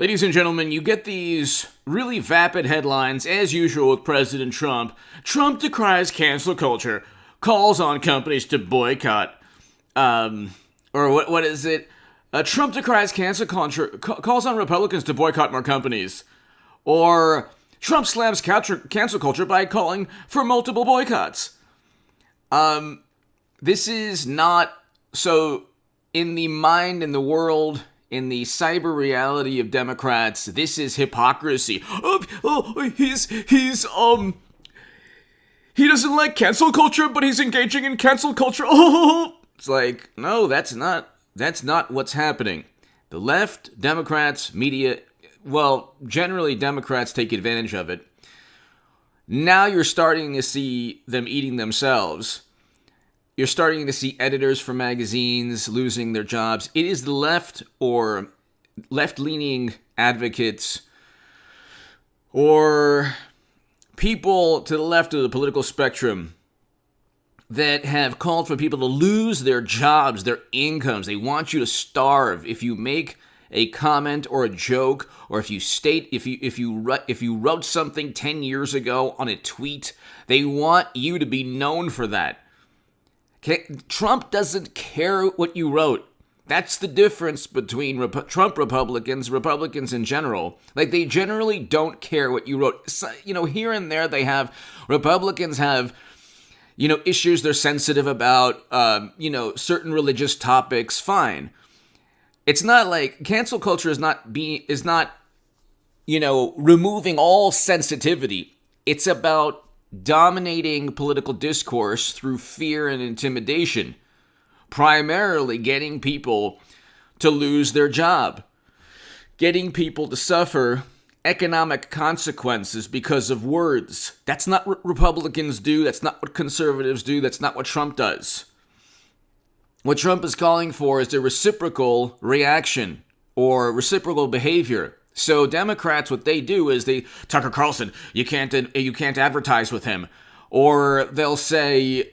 Ladies and gentlemen, you get these really vapid headlines, as usual with President Trump. Trump decries cancel culture, calls on companies to boycott. Or what is it? Trump decries cancel culture, calls on Republicans to boycott more companies. Or Trump slams cancel culture by calling for multiple boycotts. This is not so in the mind, in the world, in the cyber reality of Democrats. This is hypocrisy. He doesn't like cancel culture, but he's engaging in cancel culture. It's like, no, that's not what's happening. The left, Democrats, media, well, generally Democrats take advantage of it. Now you're starting to see them eating themselves. You're starting to see editors for magazines losing their jobs. It is the left or left-leaning advocates or people to the left of the political spectrum that have called for people to lose their jobs, their incomes. They want you to starve if you make a comment or a joke, or if you wrote something 10 years ago on a tweet. They want you to be known for that. Okay? Trump doesn't care what you wrote. That's the difference between Trump Republicans in general. Like, they generally don't care what you wrote. So, here and there Republicans have, issues they're sensitive about, certain religious topics, fine. It's not like cancel culture is not removing all sensitivity. It's about dominating political discourse through fear and intimidation, primarily getting people to lose their job, getting people to suffer economic consequences because of words. That's not what Republicans do. That's not what conservatives do. That's not what Trump does. What Trump is calling for is a reciprocal reaction or reciprocal behavior. So Democrats, what they do is Tucker Carlson, you can't advertise with him. Or they'll say,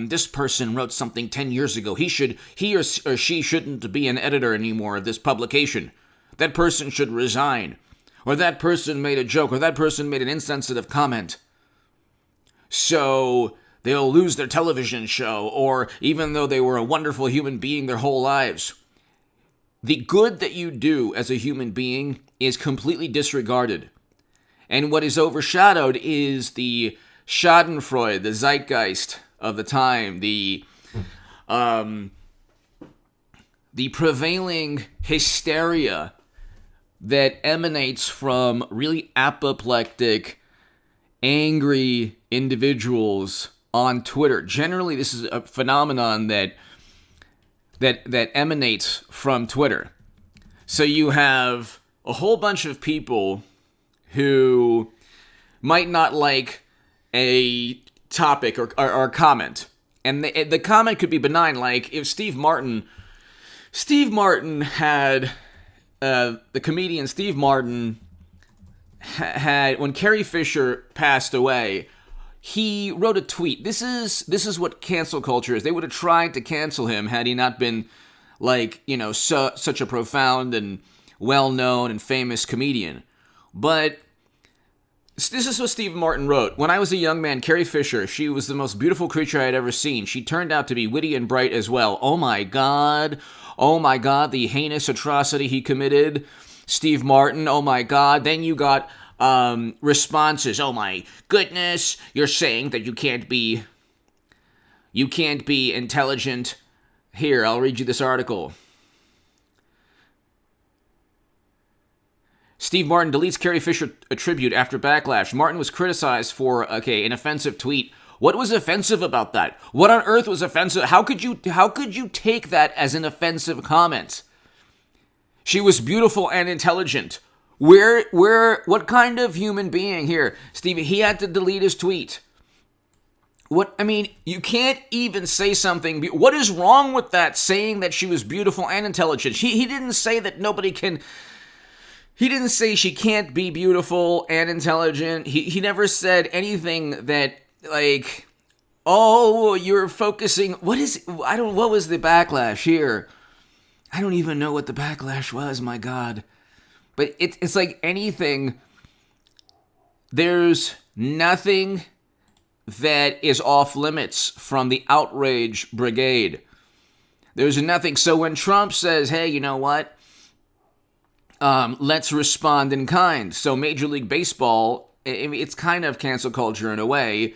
this person wrote something 10 years ago. He or she shouldn't be an editor anymore of this publication. That person should resign. Or that person made a joke, or that person made an insensitive comment. So they'll lose their television show, or even though they were a wonderful human being their whole lives. The good that you do as a human being is completely disregarded. And what is overshadowed is the Schadenfreude, the zeitgeist of the time, the prevailing hysteria that emanates from really apoplectic, angry individuals on Twitter. Generally, this is a phenomenon that emanates from Twitter. So you have a whole bunch of people who might not like a topic or comment. And the comment could be benign, like if Steve Martin had, the comedian Steve Martin had, when Carrie Fisher passed away, he wrote a tweet. This is what cancel culture is. They would have tried to cancel him had he not been such a profound and well-known and famous comedian. But this is what Steve Martin wrote. When I was a young man, Carrie Fisher, she was the most beautiful creature I had ever seen. She turned out to be witty and bright as well. Oh my God, the heinous atrocity he committed. Steve Martin, oh my God. Then you got responses. Oh my goodness, you're saying that you can't be intelligent. Here, I'll read you this article. Steve Martin deletes Carrie Fisher tribute after backlash. Martin was criticized for, an offensive tweet. What was offensive about that? What on earth was offensive? How could you take that as an offensive comment? She was beautiful and intelligent. What kind of human being here? Steve, he had to delete his tweet. You can't even say something. What is wrong with that, saying that she was beautiful and intelligent? He didn't say that nobody can. He didn't say she can't be beautiful and intelligent. He never said anything that, like, oh, you're focusing. What was the backlash here? I don't even know what the backlash was, my God. But it's like anything. There's nothing that is off limits from the outrage brigade. There's nothing. So when Trump says, hey, you know what? Let's respond in kind. So Major League Baseball, it's kind of cancel culture in a way,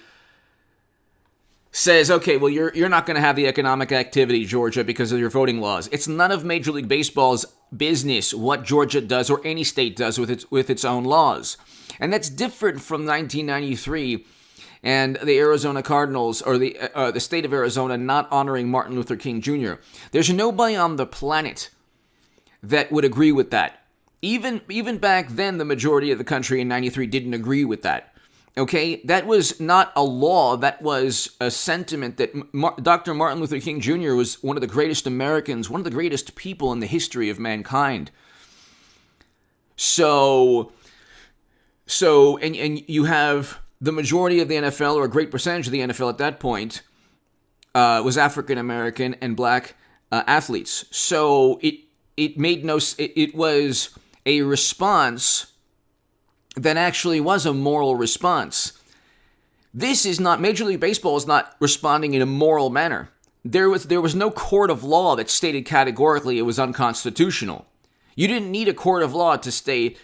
says, okay, well, you're not going to have the economic activity, Georgia, because of your voting laws. It's none of Major League Baseball's business what Georgia does or any state does with its own laws. And that's different from 1993 and the Arizona Cardinals, or the state of Arizona, not honoring Martin Luther King Jr. There's nobody on the planet that would agree with that. Even back then, the majority of the country in 93 didn't agree with that. Okay, that was not a law. That was a sentiment that Dr. Martin Luther King Jr. was one of the greatest Americans, one of the greatest people in the history of mankind. So you have the majority of the NFL, or a great percentage of the NFL at that point, was African American and black athletes. So it was a response that actually was a moral response. This is not, Major League Baseball is not responding in a moral manner. There was no court of law that stated categorically it was unconstitutional. You didn't need a court of law to say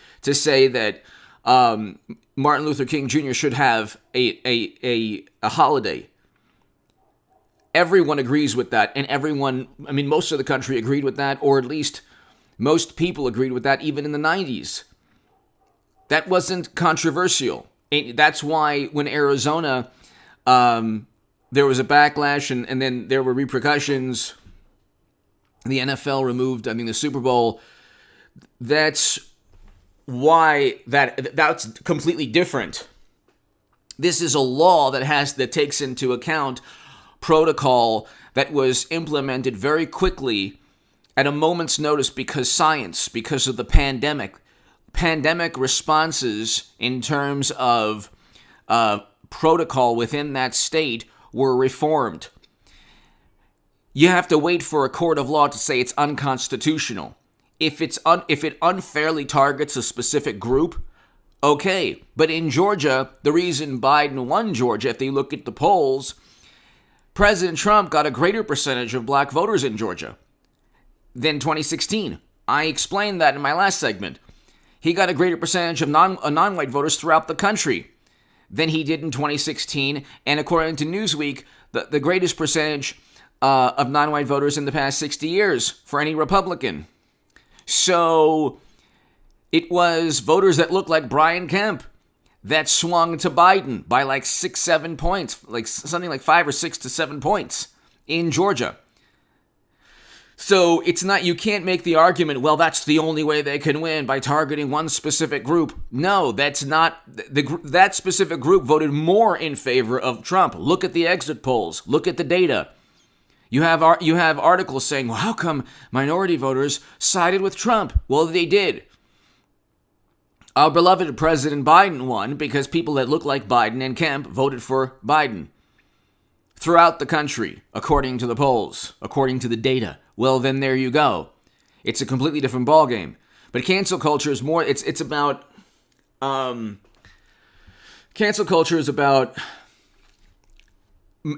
that Martin Luther King Jr. should have a holiday. Everyone agrees with that, and most of the country agreed with that, or at least most people agreed with that, even in the 90s. That wasn't controversial. That's why when Arizona, there was a backlash and then there were repercussions. The NFL removed, the Super Bowl. That's why that's completely different. This is a law that takes into account protocol that was implemented very quickly at a moment's notice because of the pandemic. Pandemic responses in terms of protocol within that state were reformed. You have to wait for a court of law to say it's unconstitutional. If it unfairly targets a specific group, okay. But in Georgia, the reason Biden won Georgia, if they look at the polls, President Trump got a greater percentage of black voters in Georgia than 2016. I explained that in my last segment. He got a greater percentage of non-white voters throughout the country than he did in 2016. And according to Newsweek, the greatest percentage of non-white voters in the past 60 years for any Republican. So it was voters that looked like Brian Kemp that swung to Biden by like 6-7 points, like something like 5 or 6 to 7 points in Georgia. So it's not, you can't make the argument, well, that's the only way they can win, by targeting one specific group. No, that's not, that specific group voted more in favor of Trump. Look at the exit polls. Look at the data. You have articles saying, well, how come minority voters sided with Trump? Well, they did. Our beloved President Biden won because people that look like Biden and Kemp voted for Biden throughout the country, according to the polls, according to the data. Well, then there you go. It's a completely different ballgame. But cancel culture is more, it's about, cancel culture is about,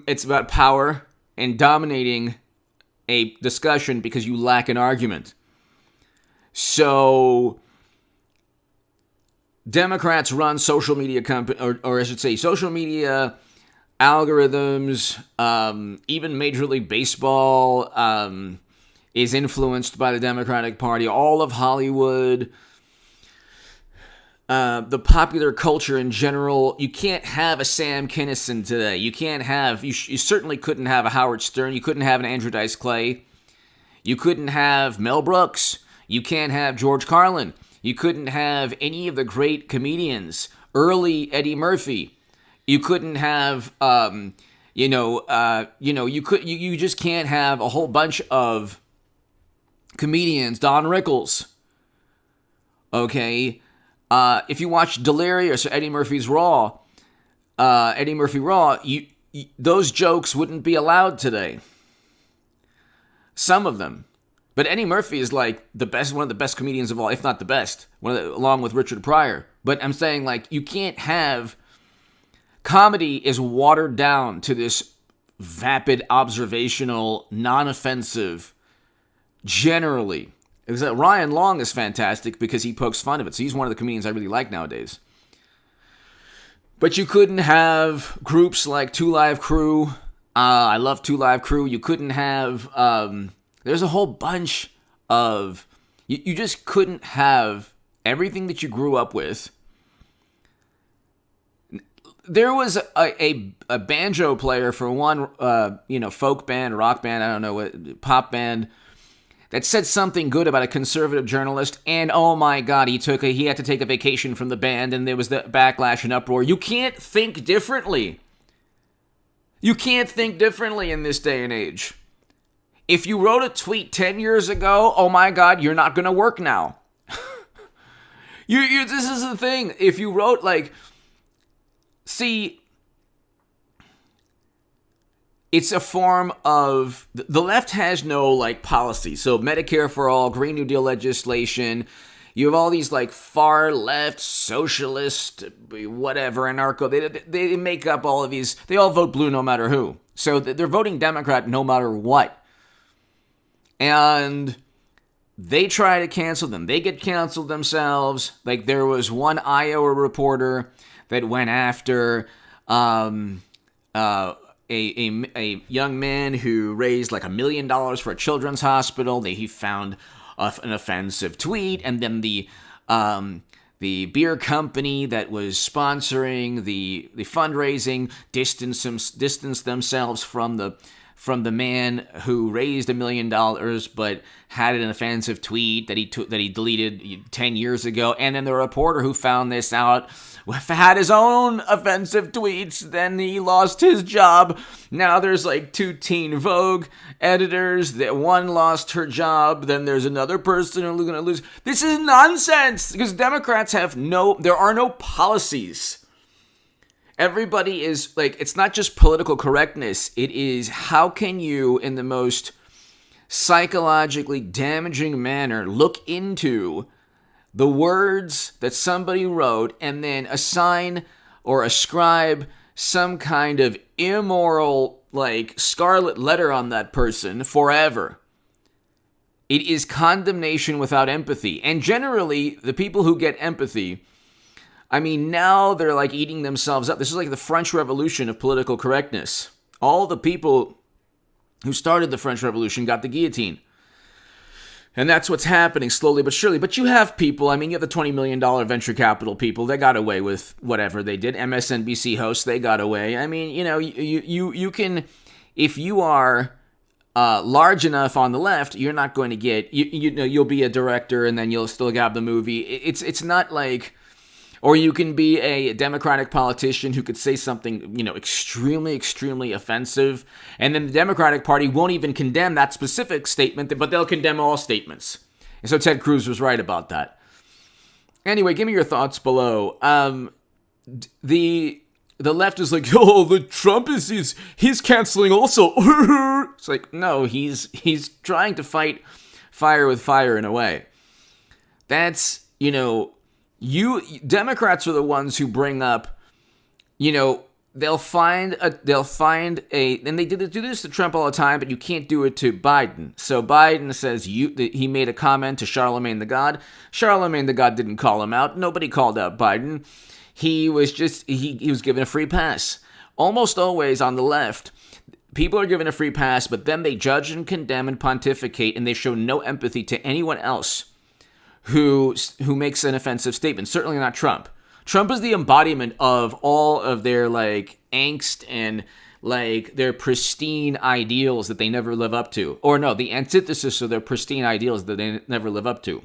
it's about power and dominating a discussion because you lack an argument. So Democrats run social media or I should say social media algorithms. Even Major League Baseball is influenced by the Democratic Party. All of Hollywood, the popular culture in general. You can't have a Sam Kinison today. You can't have. You certainly couldn't have a Howard Stern. You couldn't have an Andrew Dice Clay. You couldn't have Mel Brooks. You can't have George Carlin. You couldn't have any of the great comedians. Early Eddie Murphy. You couldn't have, you just can't have a whole bunch of comedians. Don Rickles. Okay. If you watch Delirious or Eddie Murphy Raw, those jokes wouldn't be allowed today. Some of them. But Eddie Murphy is like one of the best comedians of all, if not the best, along with Richard Pryor. But I'm saying, like, you can't have comedy is watered down to this vapid, observational, non-offensive, generally. Ryan Long is fantastic because he pokes fun of it. So he's one of the comedians I really like nowadays. But you couldn't have groups like Two Live Crew. I love Two Live Crew. You couldn't have... there's a whole bunch of... You just couldn't have everything that you grew up with. There was a banjo player for one, folk band, rock band, I don't know what, pop band, that said something good about a conservative journalist, and oh my God, he had to take a vacation from the band, and there was the backlash and uproar. You can't think differently. You can't think differently in this day and age. If you wrote a tweet 10 years ago, oh my God, you're not going to work now. This is the thing. If you wrote see, it's a form of, the left has no policy. So Medicare for all, Green New Deal legislation, you have all these far left, socialist, whatever, anarcho, they make up all of these, they all vote blue no matter who. So they're voting Democrat no matter what. And they try to cancel them. They get canceled themselves. There was one Iowa reporter that went after a young man who raised $1 million for a children's hospital. He found an offensive tweet, and then the beer company that was sponsoring the fundraising distanced themselves from the man who raised $1 million, but had an offensive tweet that he deleted 10 years ago. And then the reporter who found this out had his own offensive tweets. Then he lost his job. Now there's 2 Teen Vogue editors. That one lost her job. Then there's another person who's going to lose. This is nonsense because Democrats there are no policies. Everybody is it's not just political correctness. It is how can you, in the most psychologically damaging manner, look into the words that somebody wrote and then assign or ascribe some kind of immoral, scarlet letter on that person forever. It is condemnation without empathy. And generally, the people who get empathy, now they're eating themselves up. This is the French Revolution of political correctness. All the people who started the French Revolution got the guillotine. And that's what's happening slowly but surely. But you have people, you have the $20 million venture capital people. They got away with whatever they did. MSNBC hosts, they got away. You can, if you are large enough on the left, you're not going to get, you'll be a director and then you'll still have the movie. It's not or you can be a Democratic politician who could say something, extremely, extremely offensive, and then the Democratic Party won't even condemn that specific statement, but they'll condemn all statements. And so Ted Cruz was right about that. Anyway, give me your thoughts below. The left is the Trump he's canceling also. It's no, he's trying to fight fire with fire in a way. That's, Democrats are the ones who bring up, they'll find a, and they do this to Trump all the time, but you can't do it to Biden. So Biden says he made a comment to Charlemagne the God. Charlemagne the God didn't call him out. Nobody called out Biden. He was just, he was given a free pass. Almost always on the left, people are given a free pass, but then they judge and condemn and pontificate, and they show no empathy to anyone else who makes an offensive statement. Certainly not Trump. Trump is the embodiment of all of their angst and their pristine ideals that they never live up to. Or no, the antithesis of their pristine ideals that they never live up to.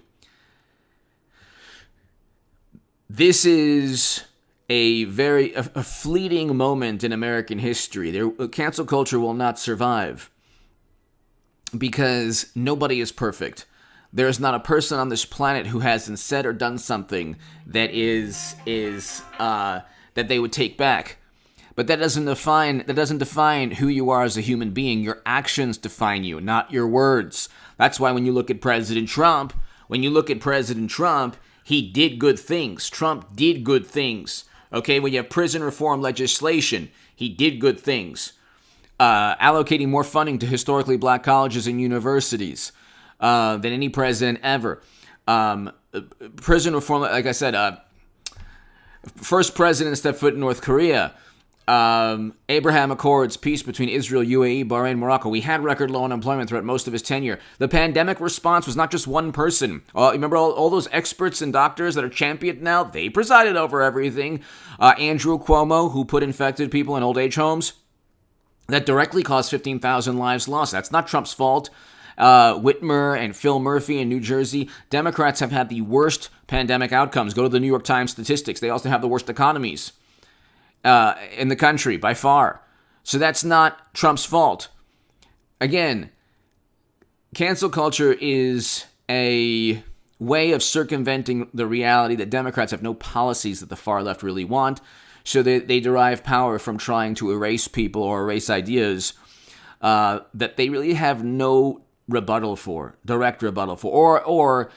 This is a fleeting moment in American history. Cancel culture will not survive because nobody is perfect. There is not a person on this planet who hasn't said or done something that is that they would take back. But that doesn't define who you are as a human being. Your actions define you, not your words. That's why when you look at President Trump, he did good things. Trump did good things. Okay, when you have prison reform legislation, he did good things. Allocating more funding to historically black colleges and universities than any president ever. Prison reform, like I said, first president to step foot in North Korea. Abraham Accords, peace between Israel, UAE, Bahrain, Morocco. We had record low unemployment throughout most of his tenure. The pandemic response was not just one person. Remember all those experts and doctors that are championed now? They presided over everything. Andrew Cuomo, who put infected people in old age homes. That directly caused 15,000 lives lost. That's not Trump's fault. Whitmer and Phil Murphy in New Jersey. Democrats have had the worst pandemic outcomes. Go to the New York Times statistics. They also have the worst economies in the country by far. So that's not Trump's fault. Again, cancel culture is a way of circumventing the reality that Democrats have no policies that the far left really want. So they derive power from trying to erase people or erase ideas that they really have no direct rebuttal for. Or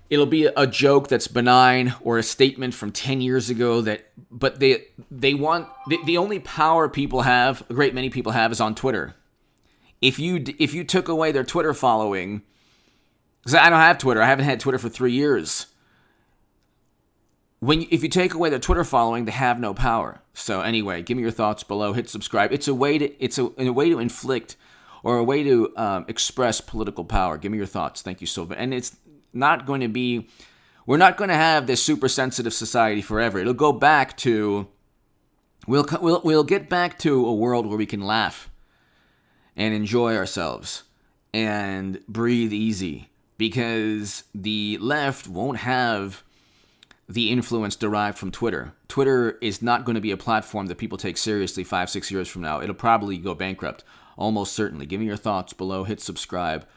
it'll be a joke that's benign or a statement from 10 years ago but they want, the only power people have, a great many people have, is on Twitter. If you took away their Twitter following, because I don't have Twitter, I haven't had Twitter for 3 years. If you take away their Twitter following, they have no power. So anyway, give me your thoughts below. Hit subscribe. It's a way to inflict or a way to express political power. Give me your thoughts. Thank you so much. And it's not going to be. We're not going to have this super sensitive society forever. It'll go back to. We'll get back to a world where we can laugh and enjoy ourselves and breathe easy, because the left won't have the influence derived from Twitter. Twitter is not going to be a platform that people take seriously 5-6 years from now. It'll probably go bankrupt, almost certainly. Give me your thoughts below. Hit subscribe.